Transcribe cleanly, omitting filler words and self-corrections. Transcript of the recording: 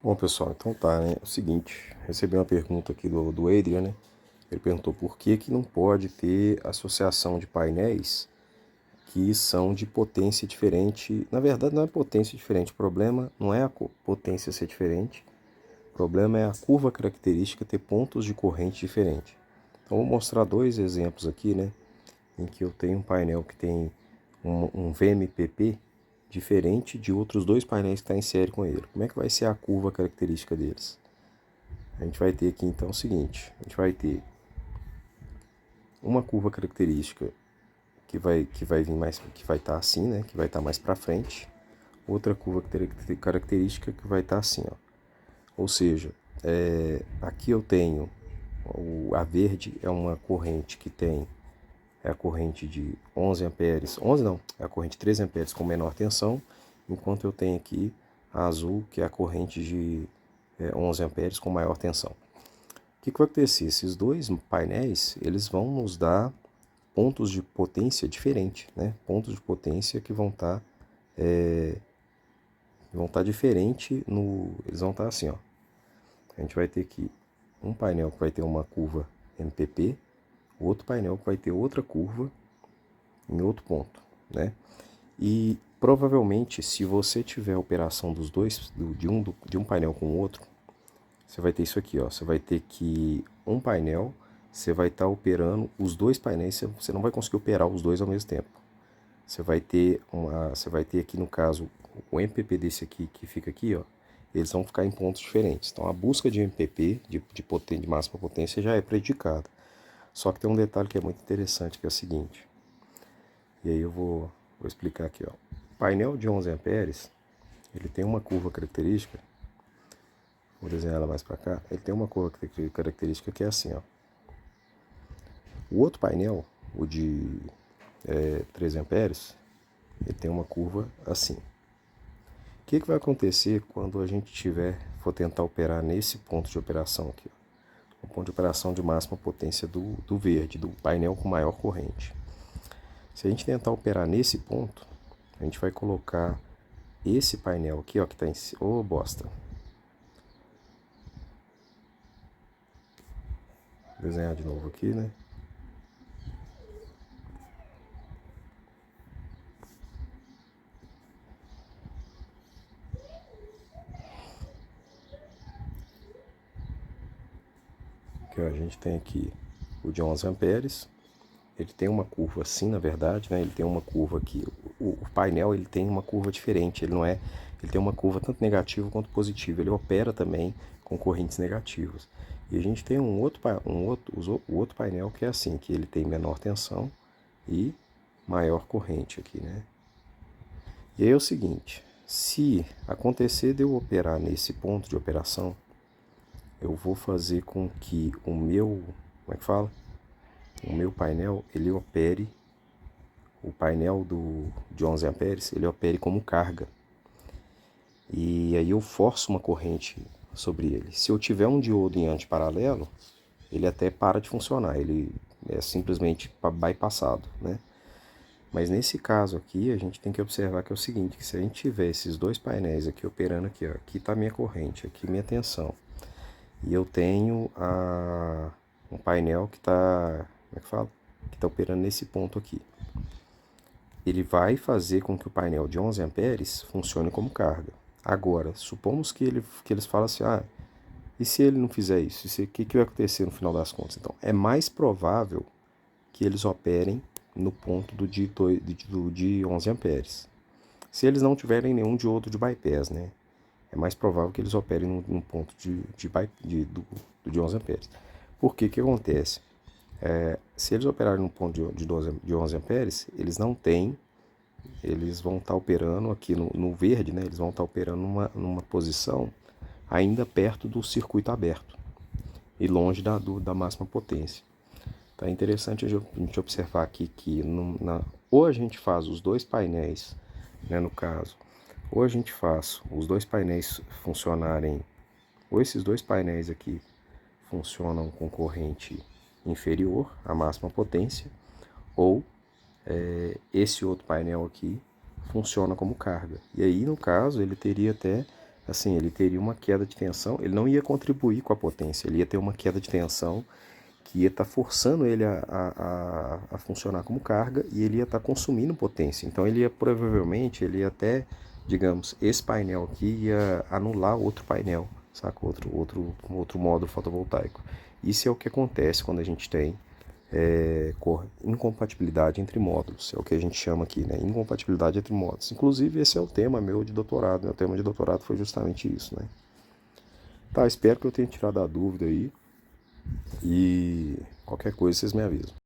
Bom, pessoal, então tá, né? É o seguinte, recebi uma pergunta aqui do Adrian, né? Ele perguntou por que não pode ter associação de painéis que são de potência diferente. Na verdade, não é potência diferente, o problema não é a potência ser diferente, o problema é a curva característica ter pontos de corrente diferente. Então, vou mostrar dois exemplos aqui, né? Em que eu tenho um painel que tem um VMPP diferente de outros dois painéis que estão em série com ele. Como é que vai ser a curva característica deles? A gente vai ter aqui então o seguinte, a gente vai ter uma curva característica que vai vir mais, que vai estar assim, né, que vai estar mais para frente, outra curva característica que vai estar assim, ó. Ou seja, aqui eu tenho a verde é uma corrente que tem a corrente de 11 amperes, 11 não, é a corrente de 13 amperes com menor tensão, enquanto eu tenho aqui a azul que é a corrente de 11 amperes com maior tensão. O que vai acontecer? Esses dois painéis, eles vão nos dar pontos de potência diferentes, né? Pontos de potência que vão estar diferente no, eles vão estar assim, ó. A gente vai ter aqui um painel que vai ter uma curva MPP, outro painel que vai ter outra curva em outro ponto, né? E provavelmente, se você tiver a operação dos dois, de um painel com o outro, você vai ter isso aqui, ó. Você vai ter que um painel, você vai estar operando os dois painéis, você não vai conseguir operar os dois ao mesmo tempo. Você vai ter aqui no caso o MPP desse aqui que fica aqui, ó. Eles vão ficar em pontos diferentes. Então a busca de MPP de máxima potência já é predicada. Só que tem um detalhe que é muito interessante, que é o seguinte. E aí eu vou explicar aqui, ó. O painel de 11 amperes, ele tem uma curva característica. Vou desenhar ela mais para cá. Ele tem uma curva característica que é assim, ó. O outro painel, o de 13 amperes, ele tem uma curva assim. O que vai acontecer quando a gente for tentar operar nesse ponto de operação aqui? Ó, o ponto de operação de máxima potência do verde, do painel com maior corrente. Se a gente tentar operar nesse ponto, a gente vai colocar esse painel aqui, ó, que está em cima. Ô, bosta! Vou desenhar de novo aqui, né? Que a gente tem aqui o de 11 amperes. Ele tem uma curva assim, na verdade, né? Ele tem uma curva aqui. O painel ele tem uma curva diferente. Ele não é, ele tem uma curva tanto negativa quanto positiva. Ele opera também com correntes negativas. E a gente tem o outro painel que é assim, que ele tem menor tensão e maior corrente aqui, né? E aí é o seguinte, se acontecer de eu operar nesse ponto de operação, eu vou fazer com que o meu, como é que fala? O meu painel, ele opere, o painel de 11 amperes, ele opere como carga. E aí eu forço uma corrente sobre ele. Se eu tiver um diodo em antiparalelo, ele até para de funcionar, ele é simplesmente bypassado, né? Mas nesse caso aqui, a gente tem que observar que é o seguinte, que se a gente tiver esses dois painéis aqui operando aqui, ó, aqui está minha corrente, aqui minha tensão, e eu tenho um painel que está, como é que fala? Que está operando nesse ponto aqui. Ele vai fazer com que o painel de 11 amperes funcione como carga. Agora, supomos que eles falam assim, e se ele não fizer isso? O que vai acontecer no final das contas? Então, é mais provável que eles operem no ponto de 11 amperes. Se eles não tiverem nenhum diodo de bypass, né? É mais provável que eles operem no ponto de 11 amperes. Por que acontece? Se eles operarem no ponto de 11 amperes, eles vão estar operando aqui no verde, né? Eles vão estar operando numa posição ainda perto do circuito aberto e longe da máxima potência. Então é interessante a gente observar aqui que ou a gente faz os dois painéis, né, no caso, ou a gente faz os dois painéis funcionarem, ou esses dois painéis aqui funcionam com corrente inferior à máxima potência, ou esse outro painel aqui funciona como carga. E aí, no caso, ele teria até assim, ele teria uma queda de tensão, ele não ia contribuir com a potência, ele ia ter uma queda de tensão que ia estar forçando ele a funcionar como carga e ele ia estar consumindo potência. Então ele ia provavelmente, ele ia até, digamos, esse painel aqui ia anular outro painel, saca? Outro módulo fotovoltaico. Isso é o que acontece quando a gente tem incompatibilidade entre módulos, é o que a gente chama aqui, né? Incompatibilidade entre módulos. Inclusive, esse é o tema meu de doutorado, meu tema de doutorado foi justamente isso, né? Tá, espero que eu tenha tirado a dúvida aí e qualquer coisa vocês me avisam.